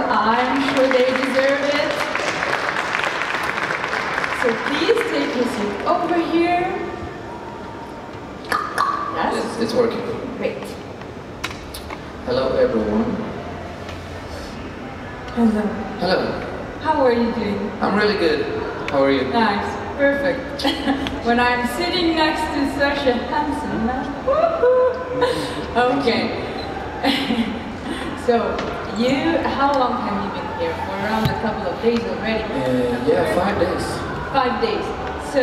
I'm sure they deserve it. So please take your seat over here. Yes? It's working. Great. Hello everyone. Hello. Hello. How are you doing? I'm really good. How are you? Nice. Perfect. When I'm sitting next to such a handsome man. Woohoo! Okay. So, how long have you been here? For around a couple of days already? Yeah, 5 days. 5 days. So,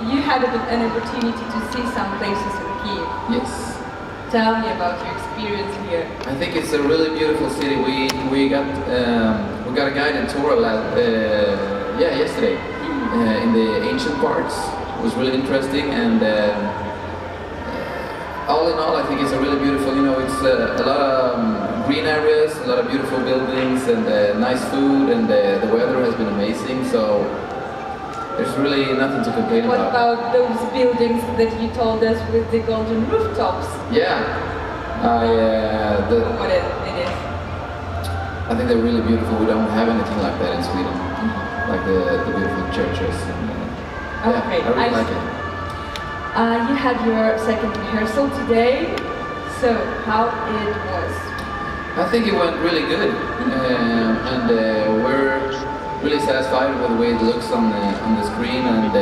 you had an opportunity to see some places in Kiev. Yes. Tell me about your experience here. I think it's a really beautiful city. We got a guided tour yesterday in the ancient parts. It was really interesting, and all in all, I think it's a really beautiful. You know, it's a lot of green areas, a lot of beautiful buildings, and nice food, and the weather has been amazing. So there's really nothing to complain about. What about those buildings that you told us with the golden rooftops? Yeah, what it is? I think they're really beautiful. We don't have anything like that in Sweden, like the beautiful churches. And, okay, yeah, I really like it. You had your second rehearsal today, so how it was? I think it went really good, and we're really satisfied with the way it looks on the screen, and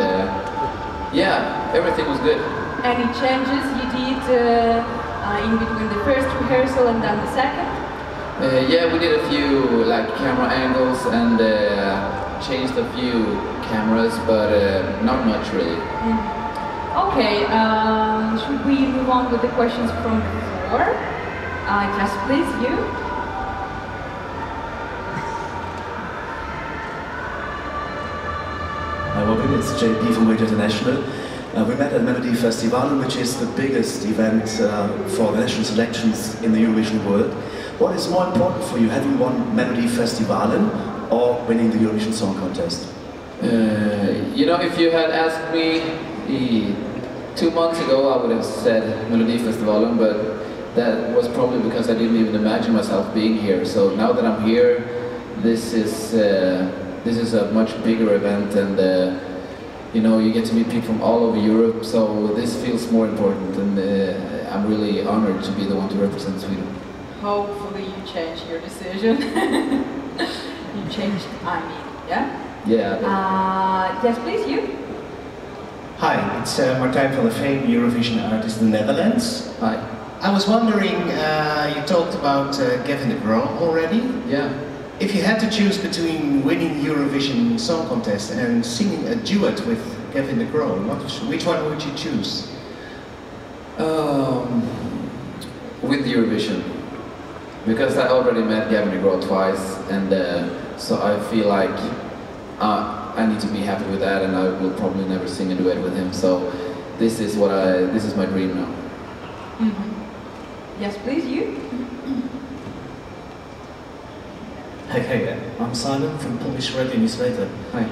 yeah, everything was good. Any changes you did in between the first rehearsal and then the second? Yeah, we did a few like camera angles and changed a few cameras, but not much really. Okay, should we move on with the questions from the floor? Just please, you. Hi Robin, it's JP from Radio International. We met at Melody Festival, which is the biggest event for the national selections in the Eurovision world. What is more important for you, having won Melody Festivalen or winning the Eurovision Song Contest? You know, if you had asked me 2 months ago, I would have said Melody Festivalen, but that was probably because I didn't even imagine myself being here. So now that I'm here, this is a much bigger event, and you know, you get to meet people from all over Europe, so this feels more important, and I'm really honored to be the one to represent Sweden. Hopefully you change your decision. You changed, I mean, yeah? Yeah. Yes, please, you. Hi, it's Martijn van der Veen, Eurovision artist in the Netherlands. Hi. I was wondering, you talked about Gavin de Groot already. Yeah. If you had to choose between winning Eurovision Song Contest and singing a duet with Gavin de Groot, which one would you choose? With Eurovision, because I already met Gavin de Groot twice, and so I feel like I need to be happy with that, and I will probably never sing a duet with him. So this is my dream now. Yes, please, you. Hey, I'm Simon from Polish Radio Newsletter. Hi.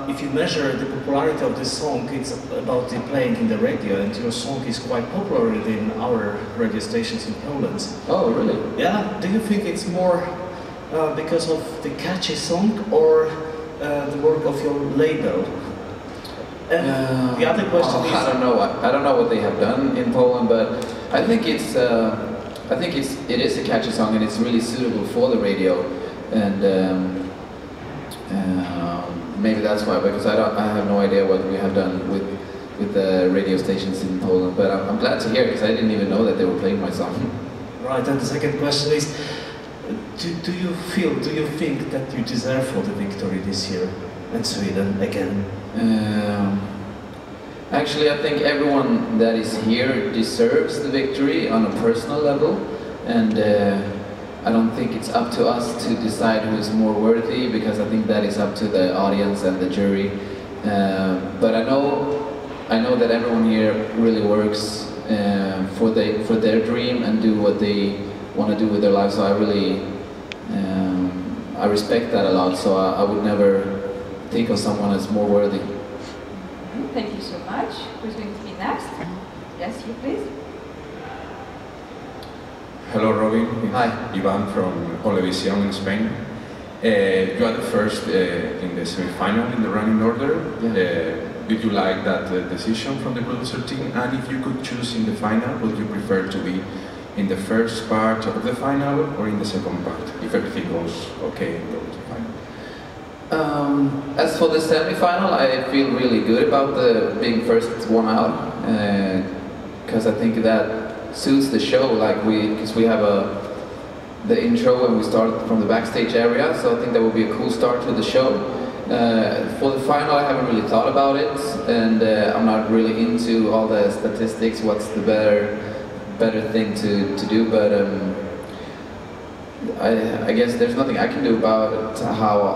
If you measure the popularity of this song, it's about the playing in the radio, and your song is quite popular in our radio stations in Poland. Oh, really? Yeah. Do you think it's more because of the catchy song or the work of your label? And the other question is, I don't know. I don't know what they have done in Poland, but I think it is a catchy song, and it's really suitable for the radio, and maybe that's why. Because I have no idea what we have done with the radio stations in Poland, but I'm glad to hear, because I didn't even know that they were playing my song. Right. And the second question is, do you think that you deserve for the victory this year in Sweden again? Actually, I think everyone that is here deserves the victory on a personal level, and I don't think it's up to us to decide who is more worthy, because I think that is up to the audience and the jury. But I know that everyone here really works for their dream and do what they want to do with their lives. So I respect that a lot. So I would never think of someone as more worthy. Thank you so much. Who's going to be next? Yes, you please. Hello, Robin. It's Hi. Ivan from Eurovision in Spain. You are the first in the semi-final in the running order. Yeah. Did you like that decision from the producer team? And if you could choose in the final, would you prefer to be in the first part of the final or in the second part, if everything goes okay and goes to the final? As for the semi-final, I feel really good about being first one out, because I think that suits the show. Like because we have the intro and we start from the backstage area, so I think that would be a cool start to the show. For the final, I haven't really thought about it, and I'm not really into all the statistics. What's the better thing to do? But I guess there's nothing I can do about how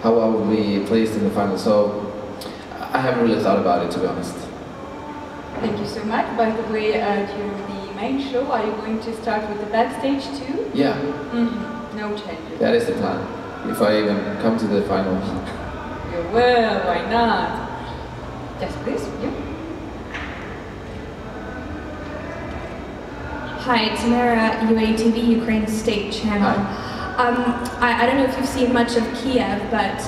I will be placed in the final. So I haven't really thought about it, to be honest. Thank you so much. By the way, during the main show, are you going to start with the backstage too? Yeah. Mm-hmm. No changes. That is the plan. If I even come to the final. Well, why not? Yes, please. You. Hi, Tamara, UATV, Ukraine State Channel. I don't know if you've seen much of Kiev, but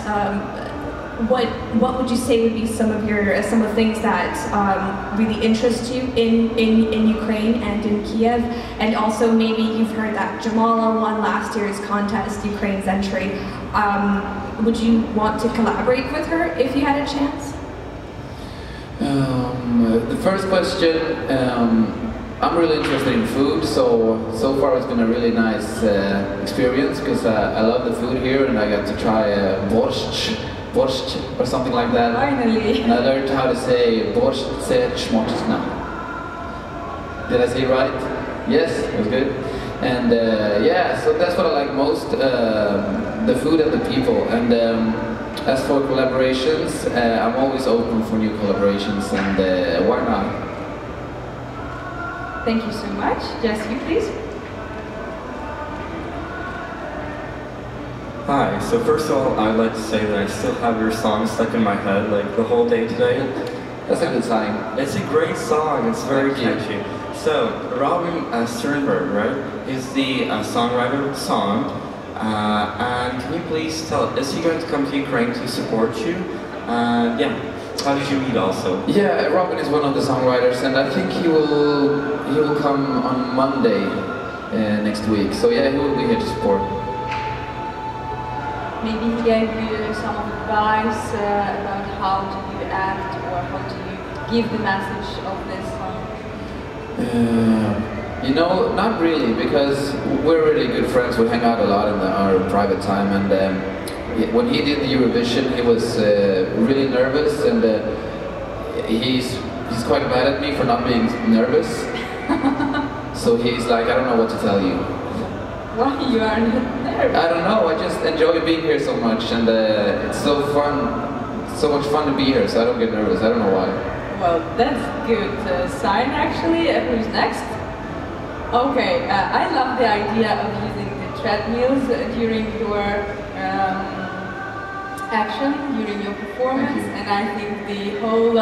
what would you say would be some of the things that really interest you in Ukraine and in Kiev? And also maybe you've heard that Jamala won last year's contest, Ukraine's entry. Would you want to collaborate with her if you had a chance? The first question, I'm really interested in food, so far it's been a really nice experience, because I love the food here and I got to try borscht or something like that. Finally. And I learned how to say borscht se schmotzna. Did I say it right? Yes, it was good. And yeah, so that's what I like most, the food and the people. And as for collaborations, I'm always open for new collaborations, and why not? Thank you so much. Jess, you please. Hi, so first of all, I'd like to say that I still have your song stuck in my head like the whole day today. That's a good sign. It's a great song, it's very catchy. So, Robin Sternberg, right, is the songwriter of the song. And can you please tell, is he going to come to Ukraine to support you? Yeah, how did you meet also? Yeah, Robin is one of the songwriters, and I think he will come on Monday next week. So yeah, he will be here to support. Maybe he gave you some advice about how do you act or how do you give the message of this song? You know, not really, because we're really good friends. We hang out a lot in our private time, and when he did the Eurovision, he was really nervous, and he's quite mad at me for not being nervous. So he's like, I don't know what to tell you. Why you are nervous? I don't know, I just enjoy being here so much, and it's so much fun to be here, so I don't get nervous. I don't know why. Well, that's a good sign actually. Who's next? Okay, I love the idea of using the treadmills during your action, during your performance, and I think the whole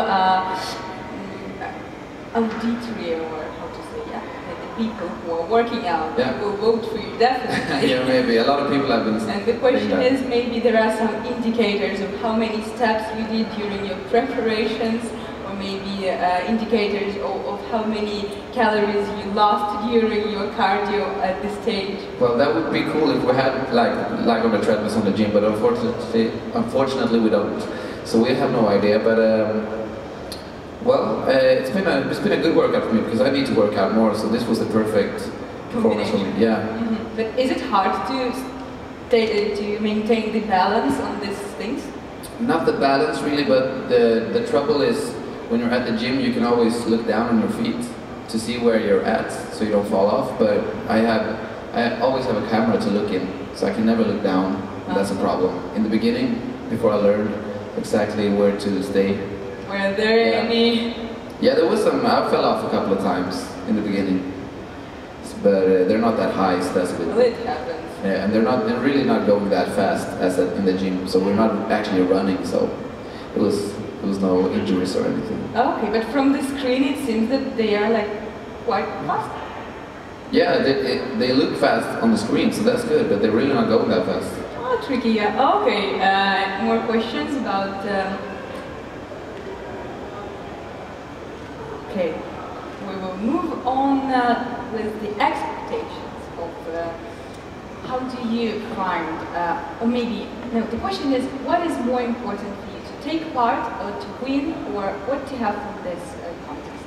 auditorium, or how to say, yeah, the people who are working out will vote for you, definitely. Yeah, maybe. A lot of people have been saying And the question is, maybe there are some indicators of how many steps you did during your preparations, or maybe indicators of how many calories you lost during your cardio at this stage. Well, that would be cool if we had like on the treadmills on the gym, but unfortunately we don't. So we have no idea. But well, it's been a good workout for me, because I need to work out more. So this was the perfect performance for me. Yeah. Mm-hmm. But is it hard to maintain the balance on these things? Not the balance really, but the trouble is, when you're at the gym, you can always look down on your feet to see where you're at, so you don't fall off. But I always have a camera to look in, so I can never look down, and that's a problem. In the beginning, before I learned exactly where to stay. Were there any? Yeah, there was some. I fell off a couple of times in the beginning, but they're not that high, so that's a bit. Well, it happens. Yeah, and they're really not going that fast as in the gym, so we're not actually running. So there was no injuries or anything. Okay, but from the screen it seems that they are like quite fast. Yeah, they look fast on the screen, so that's good, but they're really not going that fast. Oh, tricky, yeah. Okay, more questions about... Okay, we will move on with the expectations of how do you find, or maybe, no, the question is, what is more important for you, to take part or to win, or what to have from this contest?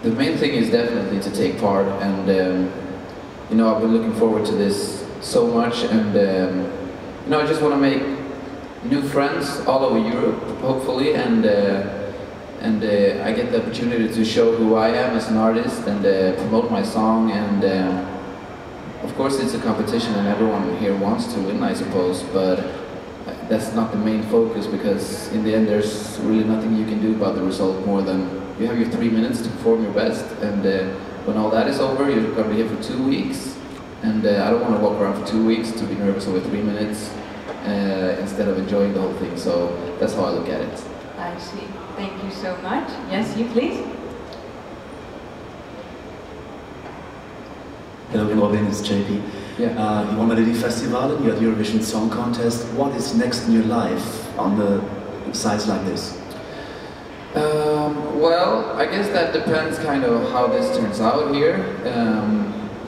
The main thing is definitely to take part, and you know, I've been looking forward to this so much, and you know, I just want to make new friends all over Europe, hopefully, and I get the opportunity to show who I am as an artist and promote my song, and of course it's a competition and everyone here wants to win, I suppose, but that's not the main focus, because in the end there's really nothing you can do about the result more than you have your 3 minutes to perform your best, and when all that is over, you're going to be here for 2 weeks, and I don't want to walk around for 2 weeks to be nervous over 3 minutes instead of enjoying the whole thing, so that's how I look at it. I see. Thank you so much. Yes, you please. Hello, Robin, it's JP. Yeah. You won Melody Festival and you had Eurovision Song Contest. What is next in your life on the sites like this? Well, I guess that depends kind of how this turns out here.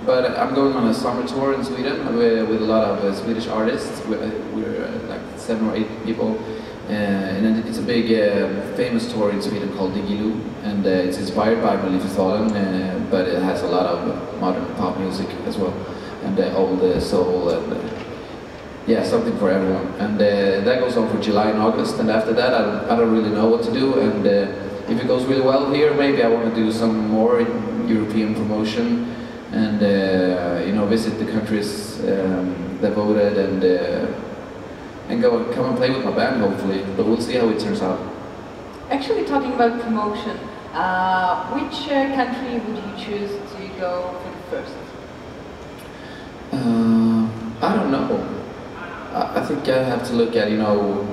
But I'm going on a summer tour in Sweden with a lot of Swedish artists. We're like 7 or 8 people. And it's a big famous tour in Sweden called Diggiloo, and it's inspired by Melodifestivalen, but it has a lot of modern pop music as well, and old soul, and yeah, something for everyone. And that goes on for July and August, and after that I don't really know what to do, and if it goes really well here, maybe I want to do some more European promotion, and you know, visit the countries that voted, and come and play with my band, hopefully, but we'll see how it turns out. Actually, talking about promotion, which country would you choose to go for the first? I don't know. I think I have to look at, you know,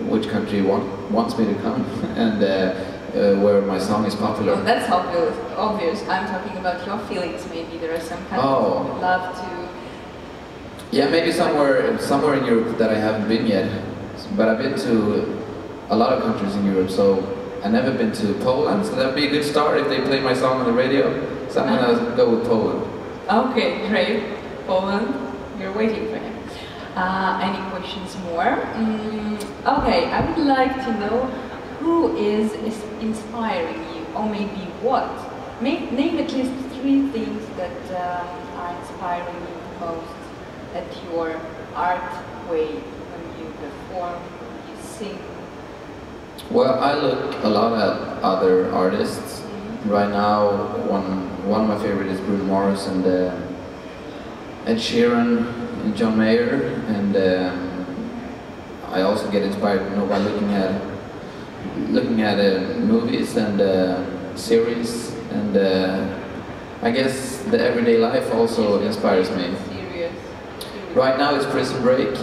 which country wants me to come, and where my song is popular. Well, that's obvious. I'm talking about your feelings. Maybe there are some countries you would love to... Yeah, maybe somewhere in Europe that I haven't been yet, but I've been to a lot of countries in Europe, so I've never been to Poland, so that would be a good start if they play my song on the radio, so I'm gonna go with Poland. Okay, great. Poland, you're waiting for him. Any questions more? Okay, I would like to know who is inspiring you, or maybe what? Name at least 3 things that are inspiring you the most at your art way, when you perform, when you sing? Well, I look a lot at other artists. Right now, one of my favorites is Bruno Mars, and Ed Sheeran and John Mayer, and I also get inspired, you know, by looking at movies and series, and I guess the everyday life also inspires me. Right now it's Prison Break.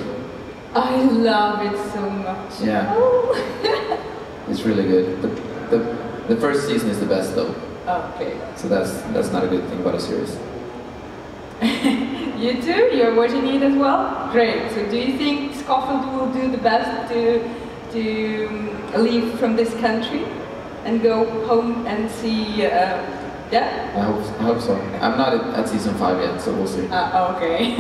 I love it so much. Yeah. Oh. It's really good. But the first season is the best though. Okay. So that's not a good thing about a series. You too? You're watching it as well? Great. So do you think Scofield will do the best to leave from this country and go home and see yeah? I hope so. I'm not at season 5 yet, so we'll see. Okay.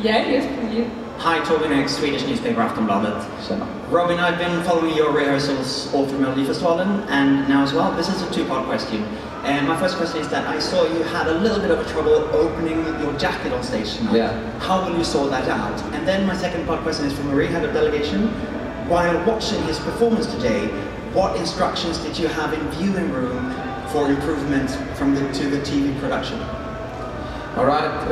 Yeah, yes, please. Hi, Tobin X, Swedish newspaper Aftonbladet. Tjena. Robin, I've been following your rehearsals all through Melodifestivalen, and now as well. This is a 2-part question. And my first question is that I saw you had a little bit of trouble opening your jacket on stage tonight. Yeah. How will you sort that out? And then my second part question is for Marie, head of delegation. While watching his performance today, what instructions did you have in viewing room for improvement to the TV production? All right,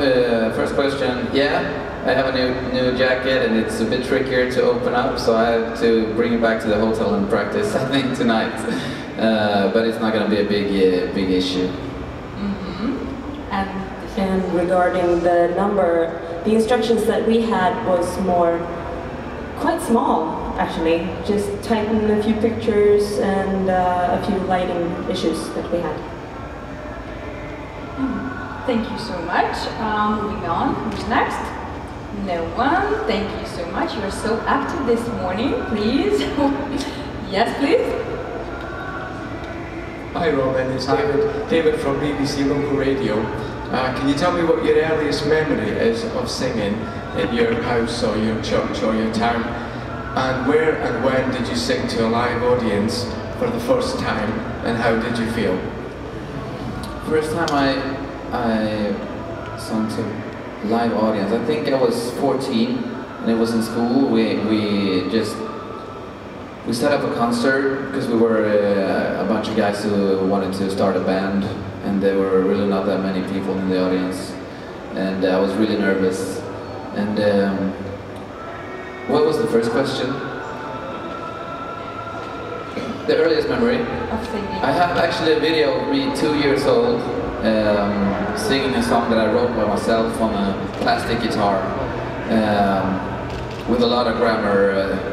first question. Yeah, I have a new jacket, and it's a bit trickier to open up, so I have to bring it back to the hotel and practice, I think, tonight. But it's not going to be a big issue. And regarding the number, the instructions that we had was quite small, actually. Just tighten a few pictures and a few lighting issues that we had. Thank you so much. Moving on, who's next? No one. Thank you so much. You are so active this morning. Please. Yes, please. Hi Robin, it's David from BBC Local Radio. Can you tell me what your earliest memory is of singing in your house or your church or your town? And where and when did you sing to a live audience for the first time, and how did you feel? First time I sung to live audience, I think I was 14 and it was in school. We set up a concert because we were a bunch of guys who wanted to start a band, and there were really not that many people in the audience, and I was really nervous. And what was the first question? The earliest memory? Of singing. I have actually a video of me 2 years old singing a song that I wrote by myself on a plastic guitar with a lot of grammar,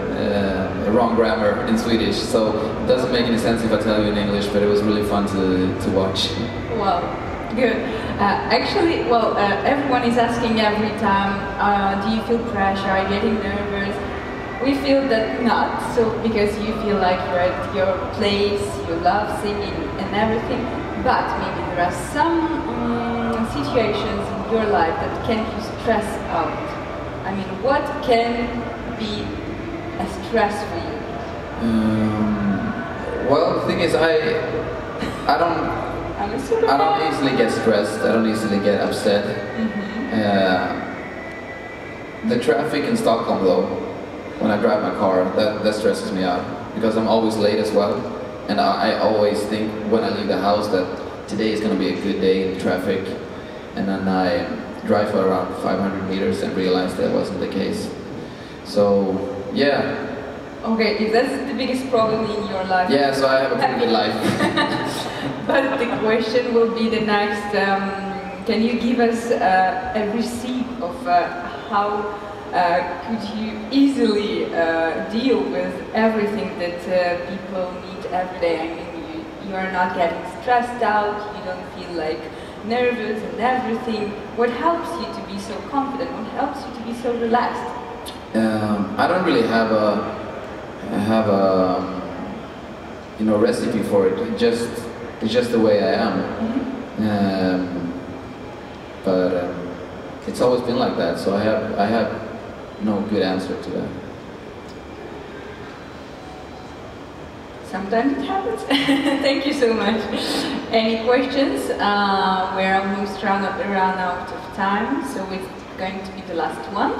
wrong grammar in Swedish, so it doesn't make any sense if I tell you in English, but it was really fun to watch. Wow, good. Actually, well, everyone is asking every time, do you feel pressure, are you getting nervous? We feel that not, so because you feel like you're at your place, you love singing and everything, but maybe there are some situations in your life that can you stress out. I mean, what can be a stress for you? Well, the thing is, I don't easily get stressed. I don't easily get upset. The traffic in Stockholm, though, when I drive my car, that stresses me out because I'm always late as well, and I always think when I leave the house that today is going to be a good day in the traffic, and then I drive for around 500 meters and realize that wasn't the case. So, yeah. Okay, if that's the biggest problem in your life. Yeah, so I have a pretty good life. But the question will be the next, can you give us a receipt of how could you easily deal with everything that people need every day? I mean, you are not getting stressed out, you don't feel like nervous and everything. What helps you to be so confident? What helps you to be so relaxed? I don't really have a recipe for it. It's just the way I am. But it's always been like that. So I have no good answer to that. Sometimes it happens. Thank you so much. Any questions? We're almost run out of time, so it's going to be the last one.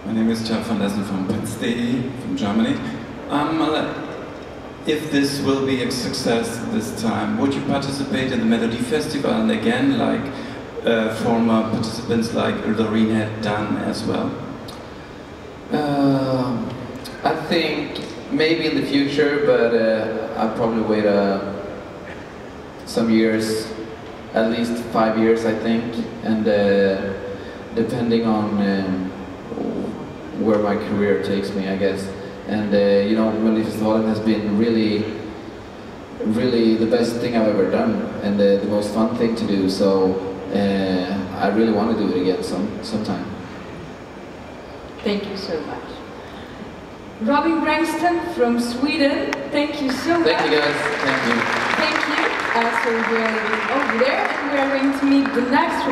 My name is Jeff van Dessen from Bengtsson from Germany. If this will be a success this time, would you participate in the Melody Festival and again, like former participants like Doreen had done as well? I think maybe in the future, but I'll probably wait some years, at least 5 years, I think, and depending on where my career takes me, I guess. And you know, Melody Festival has been really the best thing I've ever done, and the most fun thing to do. So I really want to do it again sometime. Thank you so much. Robin Bengtsson from Sweden, thank you so much. Thank you guys, thank you. Thank you. So we are over there, and we are going to meet the next